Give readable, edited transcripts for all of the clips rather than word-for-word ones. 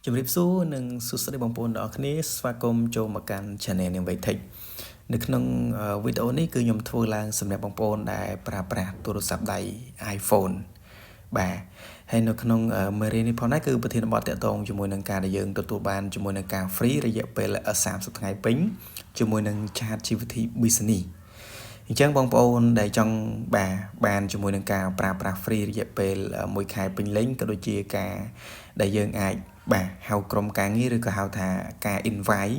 ជំរាបសួរនិងសួស្តីបងប្អូនទាំងអស់គ្នាស្វាគមន៍ចូលមកកាន់ Channel នាង Vaytech នៅក្នុងវីដេអូនេះគឺខ្ញុំធ្វើឡើងសម្រាប់បងប្អូនដែលប្រើប្រាស់ទូរស័ព្ទដៃ iPhone បាទហើយនៅក្នុងមេរៀននេះផងដែរគឺប្រធានបទតាក់ទងជាមួយនឹងការដែលយើងទទួលបានជាមួយនឹងការ free រយៈពេល30ថ្ងៃពេញជាមួយនឹង ChatGPT Business អញ្ចឹងបងប្អូនដែលចង់បានជាមួយនឹងការប្រើប្រាស់ free រយៈពេល1ខែពេញលេញក៏ដូចជាការដែលយើងអាចហៅក្រុមការងារឬក៏ហៅថាការ invite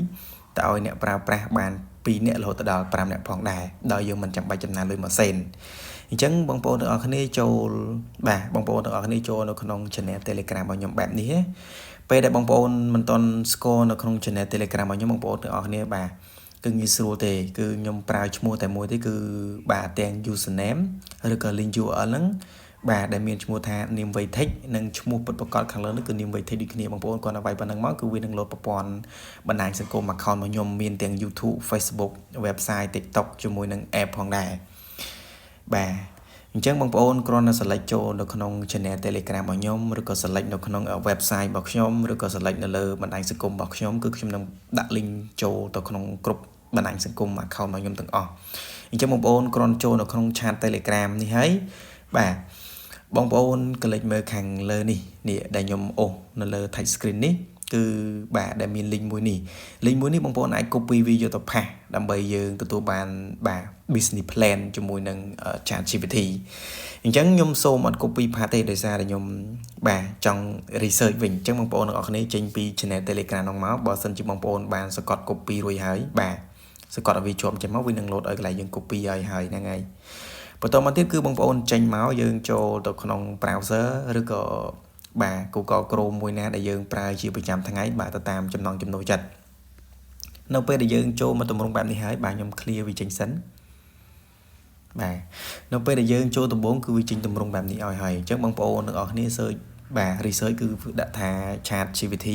ទៅឲ្យអ្នកប្រើប្រាស់បាន2នាក់រហូតដល់5នាក់ផងដែរដោយយើងមិនចាំបាច់ចំណាយលុយម៉ាស៊ីនអញ្ចឹងបងប្អូនទាំងអស់គ្នាចូលបងប្អូនទាំងអស់គ្នាចូលនៅក្នុង Channel Telegram របស់ខ្ញុំបែបនេះពេលដែលបងប្អូនមិនទាន់ស្គាល់នៅក្នុង Channel Telegram របស់ខ្ញុំបងប្អូនទាំងអស់គ្នាគឺងាយស្រួលទេគឺខ្ញុំប្រើឈ្មោះតែមួយទេគឺទាំង username ឬក៏ link URL ហ្នឹងដែលមានឈ្មោះថា Name Vaytech និងឈ្មោះពិតប្រាកដខាងលើនេះគឺ Name Vaytech ដូចគ្នាបងប្អូនគាត់ឲ្យវាយប៉ុណ្ណឹងមកគឺវានឹងលោតប្រព័ន្ធបណ្ដាញសង្គម account របស់ខ្ញុំមានទាំង YouTube Facebook website TikTok ជាមួយនឹង app ផងដែរអញ្ចឹងបងប្អូនគ្រាន់តែ select ចូលនៅក្នុង Channel Telegram របស់ខ្ញុំឬក៏ select នៅក្នុង website របស់ខ្ញុំឬក៏ select នៅលើបណ្ដាញសង្គមរបស់ខ្ញុំគឺខ្ញុំនឹងដាក់ link ចូលទៅក្នុងគ្រប់បណ្ដាញសង្គម account របស់ខ្ញុំទាំងអស់អញ្ចឹងបងប្អូនគ្រាន់ចូលនៅក្នុង chat Telegram នេះហើយបងប្អូនកុំមើលខាងលើនេះដែលខ្ញុំអូសនៅលើ touch screen នេះគឺដែលមាន link មួយនេះបងប្អូនអាច copy វាយកទៅផាសដើម្បីយើងទទួលបានbusiness plan ជាមួយនឹង ChatGPT អញ្ចឹងខ្ញុំសូមអត់ copy ផាសទេដោយសារតែខ្ញុំចង់ research វិញអញ្ចឹងបងប្អូនទាំងអស់គ្នាចេញពី channel Telegram ហ្នឹងមកបើសិនជាបងប្អូនបានសកត់ copy រួចហើយសកត់ឲ្យវាជាប់ចេញមកវានឹង load ឲ្យកន្លែងយើង copy ហើយហ្នឹងហើយបន្តមកទៀតគឺបងប្អូនចេញមកយើងចូលទៅក្នុង browser ឬក៏Google Chrome មួយណាដែលយើងប្រើជាប្រចាំថ្ងៃទៅតាមចំណង់ចំណូលចិត្តនៅពេលដែលយើងចូលមកតម្រង់បែបនេះហើយខ្ញុំ clear វាចេញសិននៅពេលដែលយើងចូលដំបូងគឺវាចេញតម្រង់បែបនេះឲ្យហើយអញ្ចឹងបងប្អូនទាំងអស់គ្នា search research គឺដាក់ថា ChatGPT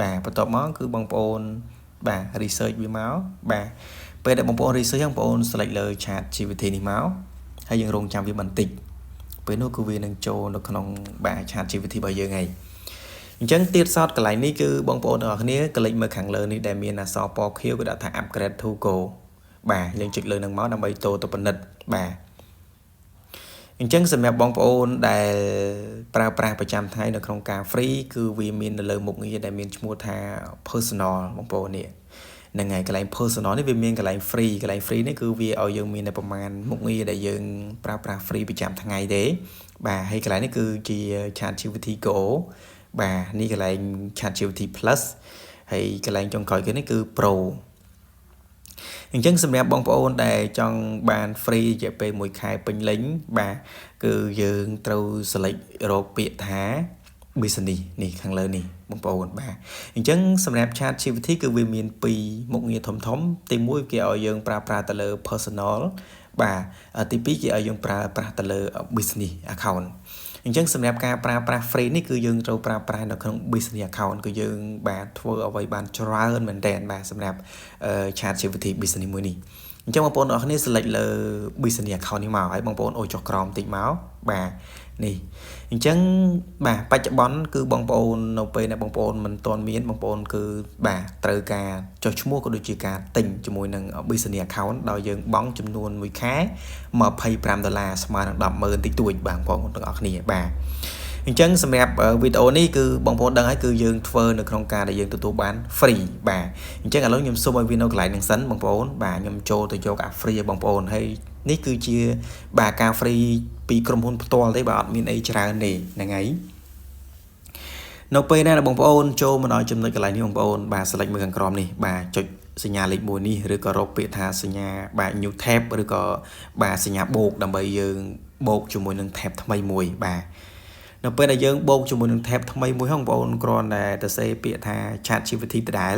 បន្ទាប់មកគឺបងប្អូនresearch វាមកពេលដែលបងប្អូន research បងប្អូន select លើ ChatGPT នេះមកហើយយើងរងចាំវាបន្តិចពេលនោះគឺវានឹងចូលនៅក្នុង ChatGPT របស់យើងហើយអញ្ចឹងទៀតសោតកន្លែងនេះគឺបងប្អូនទាំងអស់គ្នាកុំមើលខាងលើនេះដែលមានអក្សរពណ៌ខៀវគឺដាក់ថា upgrade to go យើងចុចលើនឹងមកដើម្បីចូលទៅពិនិត្យអញ្ចឹងសម្រាប់បងប្អូនដែលប្រើប្រាស់ប្រចាំថ្ងៃនៅក្នុងការ free គឺវាមាននៅលើមុខងារដែលមានឈ្មោះថា personal បងប្អូននេះហ្នឹងហើយកន្លែង personal នេះវាមានកន្លែង free នេះគឺវាឲ្យយើងមានតែប្រមាណមុខងារដែលយើងប្រើប្រាស់ free ប្រចាំថ្ងៃទេហើយកន្លែងនេះគឺជា ChatGPT Go នេះកន្លែង ChatGPT Plus ហើយកន្លែងចុងក្រោយគេនេះគឺ Pro អញ្ចឹងសម្រាប់បងប្អូនដែលចង់បាន free រយៈពេល1ខែពេញលេញគឺយើងត្រូវ select រកពាក្យថា business នេះខាងលើនេះបងប្អូនអញ្ចឹងសម្រាប់ ChatGPT គឺវាមាន2មុខងារធំទី1គេឲ្យយើងប្រើប្រាស់ទៅលើ personal ទី2គេឲ្យយើងប្រើប្រាស់ទៅលើ business account អញ្ចឹងសម្រាប់ការប្រើប្រាស់ free នេះគឺយើងត្រូវប្រើប្រាស់នៅក្នុង business account គឺយើងធ្វើអ្វីបានច្រើនមែនតើសម្រាប់ ChatGPT business មួយនេះអញ្ចឹងបងប្អូនអរគ្នា select លើ business account នេះមកហើយបងប្អូនអូសចុះក្រោមតិចមកនេះអញ្ចឹងបច្ចុប្បន្នគឺបងប្អូននៅពេលដែលបងប្អូនមិនទាន់មានបងប្អូនគឺត្រូវការចុះឈ្មោះក៏ដូចជាការទិញជាមួយនឹង business account ដោយយើងបង់ចំនួន1ខែ$25ស្មើនឹង 10,000 តិចតួចបងប្អូនទាំងអស់គ្នាអញ្ចឹងសម្រាប់វីដេអូនេះគឺបងប្អូនដឹងហើយគឺយើងធ្វើនៅក្នុងការដែលយើងទទួលបាន free អញ្ចឹងឥឡូវខ្ញុំសូមឲ្យវានៅកន្លែងហ្នឹងសិនបងប្អូនខ្ញុំចូលទៅយកអា free ឲ្យបងប្អូនហើយនេះគឺជាការ free ពីក្រុមហ៊ុនផ្ទាល់ទេអត់មានអីច្រើនទេហ្នឹងហើយនៅពេលណាបងប្អូនចូលមកដល់ចំណុចកន្លែងនេះបងប្អូនselect មើលខាងក្រោមនេះចុចសញ្ញាលេខ1នេះឬក៏រកពាក្យថាសញ្ញាnew tab ឬក៏សញ្ញាបូកដើម្បីយើងបូកជាមួយនឹង tab ថ្មីមួយនៅពេលដែលយើងបូកជាមួយនឹង tab ថ្មីមួយបងប្អូនគ្រាន់តែទៅសេពាក្យថា ChatGPT ដដែល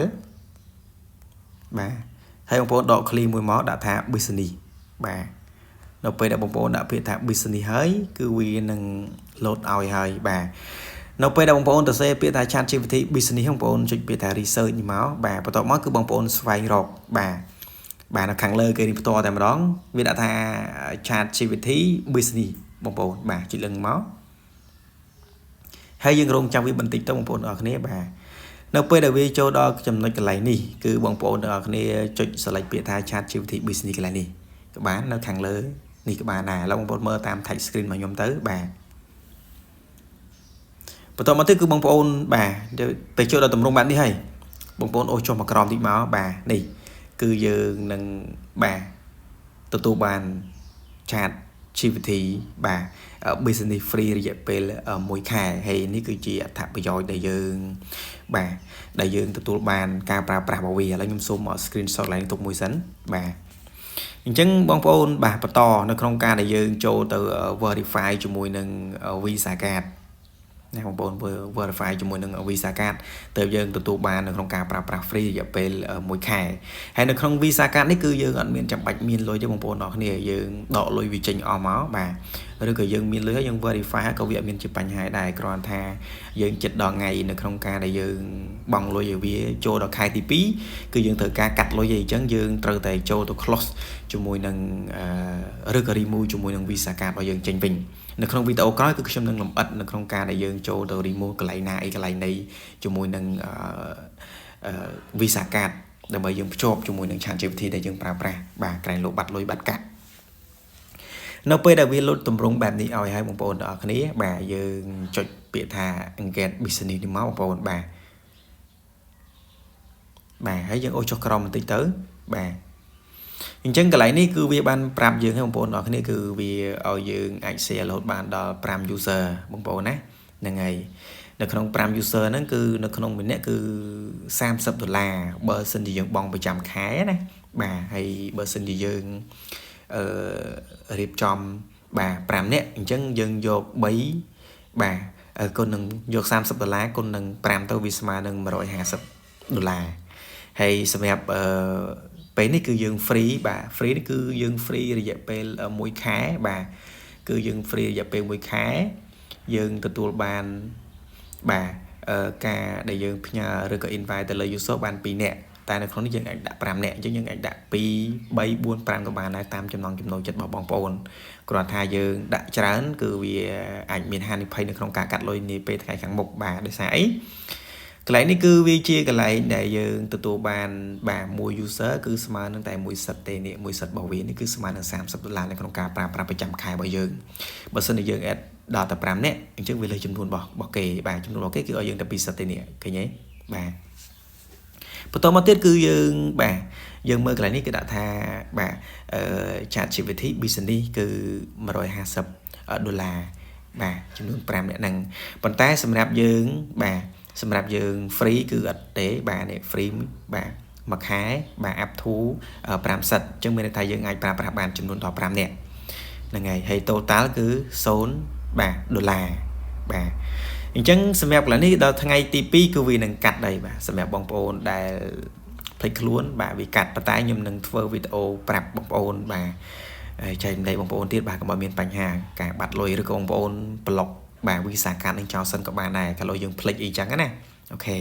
ហើយបងប្អូនដក clear មួយមកដាក់ថា business នៅពេលដែលបងប្អូនដាក់ពាក្យថា business ហើយគឺវានឹង load ឲ្យហើយនៅពេលដែលបងប្អូនទៅសេពាក្យថា ChatGPT business បងប្អូនចុចពាក្យថា research នេះមកបន្ទាប់មកគឺបងប្អូនស្វែងរកនៅខាងលើគេនេះផ្ទាល់តែម្ដងវាដាក់ថា ChatGPT business បងប្អូនចុចលើមក ហើយយើងរងចាំវាបន្តិចទៅបងប្អូនទាំងអស់គ្នាបាទនៅពេលដែលវាចូលដល់ចំណុចកន្លែងនេះគឺបងប្អូនទាំងអស់គ្នាចុច select ពាក្យថា Chat GPT Business កន្លែងនេះក៏បាននៅខាងលើនេះក៏បានដែរឥឡូវបងប្អូនមើលតាម touch screen របស់ខ្ញុំទៅបាទបន្តមកទៀតគឺបងប្អូនបាទទៅចូលដល់ទម្រង់បែបនេះហើយបងប្អូនអូសចុះមកក្រោមតិចមកបាទនេះគឺយើងនឹងបាទទទួលបាន Chat GPT បាទ business free រយៈពេល1ខែហើយនេះគឺជាអត្ថប្រយោជន៍ដែលយើងបាទដែលយើងទទួលបានការប្រើប្រាស់របស់វាឥឡូវខ្ញុំសូមមក screenshot ឡើងទុកមួយសិនបាទអញ្ចឹងបងប្អូនបាទបន្តនៅក្នុងការដែលយើងចូលទៅ verify ជាមួយនឹង Visa Card ណាបងប្អូន verify ជាមួយនឹង Visa Card ទៅយើងទទួលបាននៅក្នុងការប្រើប្រាស់ free រយៈពេល1ខែហើយនៅក្នុង Visa Card នេះគឺយើងអត់មានចាំបាច់មានលុយទេបងប្អូនអរគ្នាយើងដកលុយវាចេញអស់មកបាទឬក៏យើងមានលុយហើយយើង verify ក៏វាអត់មានជាបញ្ហាដែរគ្រាន់ថាយើងចិត្តដល់ថ្ងៃនៅក្នុងការដែលយើងបង់លុយឲ្យវាចូលដល់ខែទី2គឺយើងត្រូវការកាត់លុយឯងចឹងយើងត្រូវតែចូលទៅ close ជាមួយនឹងឬក៏ remove ជាមួយនឹង Visa Card របស់យើងចេញវិញនៅក្នុងវីដេអូក្រោយគឺខ្ញុំនឹងលម្អិតនៅក្នុងការដែលយើងចូលទៅ remove កន្លែងណាអីកន្លែងនៃជាមួយនឹងVisa Card ដើម្បីយើងភ្ជាប់ជាមួយនឹង Chat GPT ដែលយើងប្រើប្រាស់បាទក្រែងលុបបាត់លុយបាត់កាក់នៅពេលដែលវាលុតតម្រង់បែបនេះឲ្យហើយបងប្អូនទាំងអស់គ្នាបាទយើងចុចពាក្យថា engage business នេះមកបងប្អូនបាទហើយយើងអូសចុះក្រោមបន្តិចទៅបាទអញ្ចឹងកន្លែងនេះគឺវាបានប្រាប់យើងឲ្យបងប្អូនទាំងអស់គ្នាគឺវាឲ្យយើងអាច share រហូតបានដល់5 user បងប្អូនណាហ្នឹងហើយនៅក្នុង5 user ហ្នឹងគឺនៅក្នុងម្នាក់គឺ$30បើសិនជាយើងបង់ប្រចាំខែណាបាទហើយបើសិនជាយើងរៀបចំបាទ5នាក់អញ្ចឹងយើងយក3បាទគុណនឹងយក$30គុណនឹង5ទៅវាស្មើនឹង$150ហើយសម្រាប់ពេលនេះគឺយើង free បាទ free នេះគឺយើង free រយៈពេល1ខែបាទគឺយើង free រយៈពេល1ខែយើងទទួលបានបាទការដែលយើងផ្ញើឬក៏ invite ទៅលើ user បាន2នាក់តែនៅក្នុងនេះយើងអាចដាក់5នាក់អញ្ចឹងយើងអាចដាក់2 3 4 5ក៏បានដែរតាមចំណង់ចំណូលចិត្តរបស់បងប្អូនគ្រាន់ថាយើងដាក់ច្រើនគឺវាអាចមានហានិភ័យនៅក្នុងការកាត់លុយនាពេលថ្ងៃខាងមុខបាទដោយសារអីកន្លែងនេះគឺវាជាកន្លែងដែលយើងទទួលបានបាទ1 user គឺស្មើនឹងតែ1សិតទេនេះ1សិតរបស់វានេះគឺស្មើនឹង$30នៅក្នុងការប្រើប្រាស់ប្រចាំខែរបស់យើងបើសិនជាយើង add ដល់តែ5នាក់អញ្ចឹងវាលើចំនួនរបស់គេបាទចំនួនរបស់គេគឺឲ្យយើងតែ2សិតទេនេះឃើញទេបាទបន្តមកទៀតគឺយើងបាទយើងមើលកន្លែងនេះគេដាក់ថាបាទChat GPT business គឺ$150បាទចំនួន5នាក់ហ្នឹងប៉ុន្តែសម្រាប់យើងបាទសម្រាប់យើង free គឺអត់ទេបាទនេះ free បាទមួយខែបាទ up to 5សិតអញ្ចឹងមានន័យថាយើងអាចប្រើប្រាស់បានចំនួនដល់5នាក់ហ្នឹងហើយ total គឺ$0បាទបាទអញ្ចឹងសម្រាប់កន្លែងនេះដល់ថ្ងៃទី2គឺវានឹងកាត់ដែរបាទសម្រាប់បងប្អូនដែលភ្លេចខ្លួនបាទវាកាត់ប៉ុន្តែខ្ញុំនឹងធ្វើវីដេអូប្រាប់បងប្អូនបាទចែករំលែកបងប្អូនទៀតបាទកុំឲ្យមានបញ្ហាការបាត់លុយឬក៏បងប្អូនប្លុកបាទ Visa Card នឹងចោលសិនក៏បានដែរកាលយើងភ្លេចអីចឹងណាអូខេ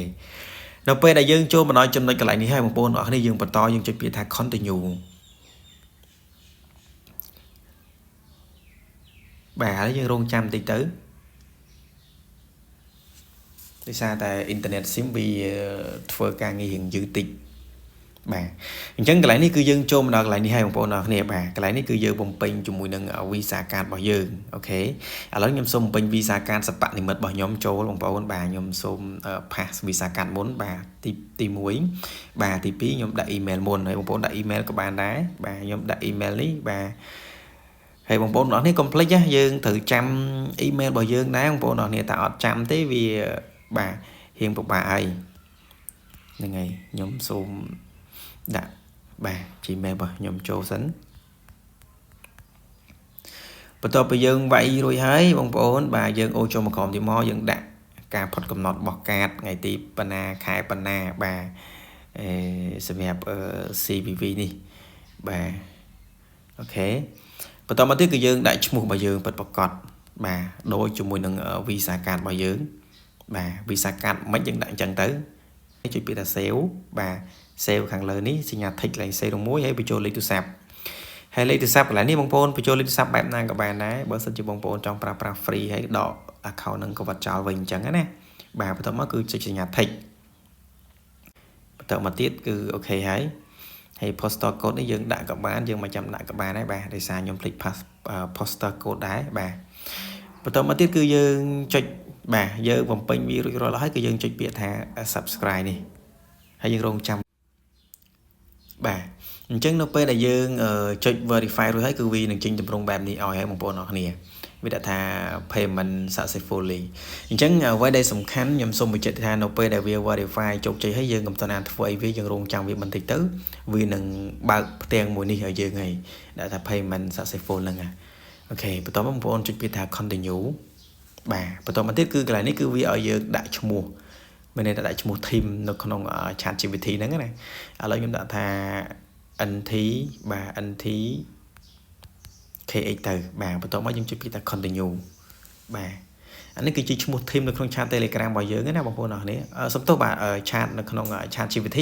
នៅពេលដែលយើងចូលមកដល់ចំណុចកន្លែងនេះហើយបងប្អូនអរគ្នាយើងបន្តយើងចុចពាក្យថា continue បាទហើយយើងរងចាំបន្តិចទៅដោយសារតែអ៊ីនធឺណិត SIM វាធ្វើការងាររៀងយឺតតិចបាទអញ្ចឹងកន្លែងនេះគឺយើងចូលមកដល់កន្លែងនេះហើយបងប្អូនអរគ្នាបាទកន្លែងនេះគឺយើងបំពេញជាមួយនឹង Visa Card របស់យើងអូខេឥឡូវខ្ញុំសូមបំពេញ Visa Card សព្វនិមិត្តរបស់ខ្ញុំចូលបងប្អូនបាទខ្ញុំសូម pass Visa Card មុនបាទទី1បាទទី2ខ្ញុំដាក់ email មុនហើយបងប្អូនដាក់ email ក៏បានដែរបាទខ្ញុំដាក់ email នេះបាទហើយបងប្អូនអរគ្នាកុំភ្លេចយើងត្រូវចាំ email របស់យើងដែរបងប្អូនអរគ្នាតែអត់ចាំទេវាបាទរៀងពិបាកហើយហ្នឹងហើយខ្ញុំសូមដាក់បាទ Gmail របស់ខ្ញុំចូលសិនបន្ទាប់ពីយើងវាយរួចហើយបងប្អូនបាទយើងអូសចូលមកក្រោមទៀតមកយើងដាក់ការផុតកំណត់របស់កាតថ្ងៃទីប៉ុណ្ណាខែប៉ុណ្ណាបាទសម្រាប់CVV នេះបាទអូខេបន្តមកទៀតគឺយើងដាក់ឈ្មោះរបស់យើងពិតប្រាកដបាទដូចជាមួយនឹង Visa Card របស់យើងបាទ Visa Card មិនយើងដាក់អញ្ចឹងទៅចុចពាក្យថា save បាទ save ខាងលើនេះសញ្ញា tick កន្លែង save មួយហើយបញ្ចូលលេខទូរស័ព្ទហើយលេខទូរស័ព្ទកន្លែងនេះបងប្អូនបញ្ចូលលេខទូរស័ព្ទបែបណាក៏បានដែរបើសិនជាបងប្អូនចង់ប្រើប្រាស់ free ហើយដក account នឹងក៏វត្តចោលវិញអញ្ចឹងណាបាទបន្ទាប់មកគឺចុចសញ្ញា tick បន្ទាប់មកទៀតគឺអូខេហើយហើយ postal code នេះយើងដាក់ក៏បានយើងមិនចាំដាក់ក៏បានដែរបាទដោយសារខ្ញុំភ្លេច postal code ដែរបាទបន្ទាប់មកទៀតគឺយើងចុចបាទយើងបំពេញវារួចរាល់ហើយគឺយើងចុចពាក្យថា subscribe នេះហើយយើងរងចាំបាទអញ្ចឹងនៅពេលដែលយើងចុច verify រួចហើយគឺវានឹងចេញទម្រង់បែបនេះឲ្យហើយបងប្អូនអរគ្នាវាដាក់ថា payment successfully អញ្ចឹងអ្វីដែលសំខាន់ខ្ញុំសូមបញ្ជាក់ថានៅពេលដែលវា verify ជោគជ័យហើយយើងកំពុងតែធ្វើអីវាយើងរងចាំវាបន្តិចទៅវានឹងបើកផ្ទាំងមួយនេះឲ្យយើងហើយដាក់ថា payment successful ហ្នឹងអូខេបន្ទាប់មកបងប្អូនចុចពាក្យថា continue បាទបន្តមកទៀតគឺកន្លែងនេះគឺវាឲ្យយើងដាក់ឈ្មោះមានន័យថាដាក់ឈ្មោះ team នៅក្នុង chat GPT ហ្នឹងណាឥឡូវខ្ញុំដាក់ថា NT បាទ NT KX ទៅបាទបន្ទាប់មកយើងចុចពាក្យថា continue បាទអានេះគឺជាឈ្មោះ team នៅក្នុង chat Telegram របស់យើងណាបងប្អូនអរគ្នាសំទោសបាទ chat នៅក្នុង chat GPT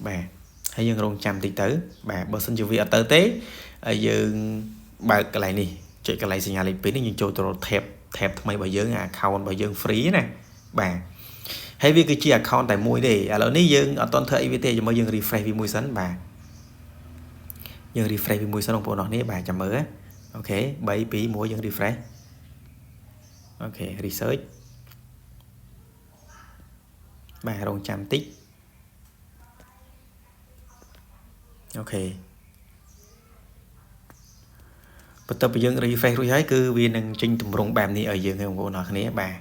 បាទហើយយើងរងចាំតិចទៅបាទបើសិនជាវាអត់ទៅទេយើងបើកកន្លែងនេះចុចកន្លែងសញ្ញាលេខ2នេះយើងចូលទៅ tab ថ្មីរបស់យើង account របស់យើង free ណាបាទហើយវាគឺជា account តែមួយទេឥឡូវនេះយើងអត់ទាន់ធ្វើអីវាទេជាមួយយើង refresh វាមួយសិនបាទយើង refresh វាមួយសិនបងប្អូនអរគ្នាបាទចាំមើលអូខេ3 2 1យើង refresh អូខេ research បាទរងចាំតិចអូខេបន្ទាប់ពីយើង refresh រួចហើយគឺវានឹងចេញទម្រង់បែបនេះឲ្យយើងបងប្អូនអរគ្នាបាទ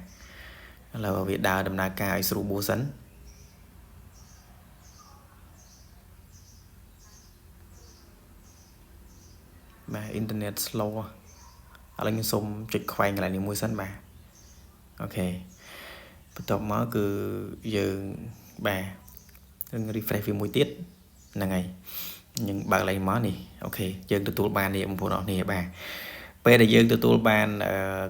ឥឡូវវាដើរដំណើរការឲ្យស្រួលបួសិនបាទ internet slow ឥឡូវខ្ញុំសូមចុចខ្វែងកន្លែងនេះមួយសិនបាទអូខេបន្ទាប់មកគឺយើងបាទនឹង refresh វាមួយទៀតហ្នឹងហើយយើងបើកកន្លែងមកនេះអូខេយើងទទួលបាននេះបងប្អូនអរគ្នាបាទពេលដែលយើងទទួលបាន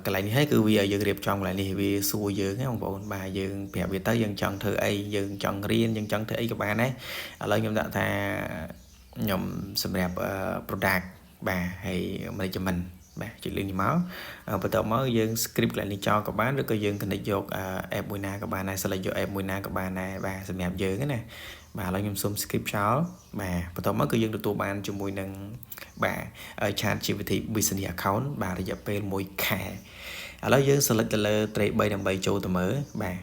កន្លែងនេះហើយគឺវាឲ្យយើងរៀបចំកន្លែងនេះវាសួរយើងណាបងប្អូនបាទយើងប្រាប់វាទៅយើងចង់ធ្វើអីយើងចង់រៀនយើងចង់ធ្វើអីក៏បានដែរឥឡូវខ្ញុំដាក់ថាខ្ញុំសម្រាប់ product បាទហើយ management បាទចុចលេខនេះមកបន្ទាប់មកយើង script កន្លែងនេះចោលក៏បានឬក៏យើង connect យក app មួយណាក៏បានដែរ select យក app មួយណាក៏បានដែរបាទសម្រាប់យើងណាបាទឥឡូវខ្ញុំសូម skip ចោលបាទបន្ទាប់មកគឺយើងទទួលបានជាមួយនឹងបាទ chat GPT business account បាទរយៈពេល1ខែឥឡូវយើង select ទៅលើ trade 3ដើម្បីចូលទៅមើលបាទ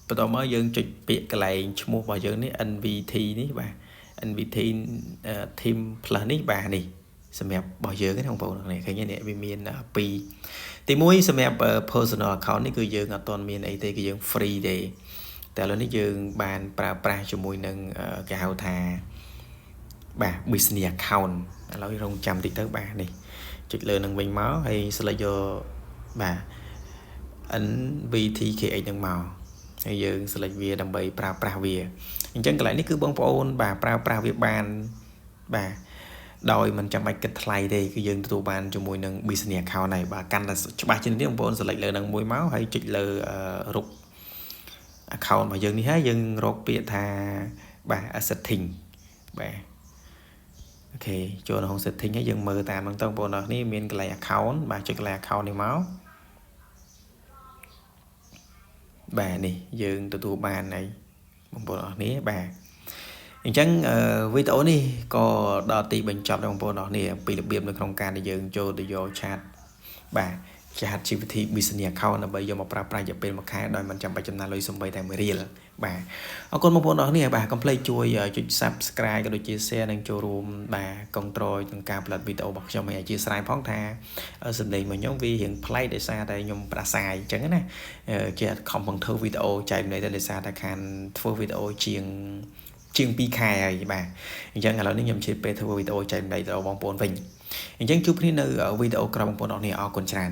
បន្ទាប់មកយើងចុចពាក្យកន្លែងឈ្មោះរបស់យើងនេះ NVT នេះបាទ NVT team plus នេះបាទនេះសម្រាប់របស់យើងណាបងប្អូននេះឃើញនេះវាមាន2ទី1សម្រាប់ personal account នេះគឺយើងអត់ទាន់មានអីទេគឺយើង free ទេតែឥឡូវនេះយើងបានប្រើប្រាស់ជាមួយនឹងគេហៅថាបាទ business account ឥឡូវរងចាំតិចទៅបាទនេះចុចលើនឹងវិញមកហើយ select យកបាទ NVTKH នឹងមកហើយយើង select វាដើម្បីប្រើប្រាស់វាអញ្ចឹងកន្លែងនេះគឺបងប្អូនបាទប្រើប្រាស់វាបានបាទដោយមិនចាំបាច់គិតថ្លៃទេគឺយើងទទួលបានជាមួយនឹង business account nàyបាទកាន់តែច្បាស់ជាងនេះបងប្អូន select លើនឹងមួយមកហើយចុចលើរូប account របស់យើងនេះហើយយើងរកពាក្យថាបាទ setting បាទអូខេចូលក្នុង setting ហើយយើងមើលតាមហ្នឹងទៅបងប្អូនអរគ្នាមានកន្លែង account បាទចុចកន្លែង account នេះមកបាទនេះយើងទទួលបានហើយបងប្អូនអរគ្នាបាទអញ្ចឹងវីដេអូនេះក៏ដល់ទីបញ្ចប់ដែរបងប្អូនអរគ្នាពីរបៀបនៅក្នុងការដែលយើងចូលទៅយក chat បាទ chat GPT business account ដើម្បីយកមកប្រើប្រាស់រយៈពេល1ខែដោយមិនចាំបាច់ចំណាយលុយសូម្បីតែ1រៀលបាទអរគុណបងប្អូនអរគ្នាបាទកុំភ្លេចជួយចុច subscribe ក៏ដូចជា share និងចូលរួមបាទគ្រប់គ្រងក្នុងការផលិតវីដេអូរបស់ខ្ញុំឲ្យអធិស្ឋានផងថាសម្លេងរបស់ខ្ញុំវារៀងប្លែកដោយសារតែខ្ញុំប្រាស្រ័យអញ្ចឹងណាជាខំបង្ធ្វើវីដេអូចែករំលែកតែដោយសារតែខានធ្វើវីដេអូជាង2ខែហើយបាទអញ្ចឹងឥឡូវនេះខ្ញុំជិះពេលធ្វើវីដេអូចែករំលែកដល់បងប្អូនវិញអញ្ចឹងជួបគ្នានៅវីដេអូក្រោយបងប្អូនអរគ្នាអរគុណច្រើន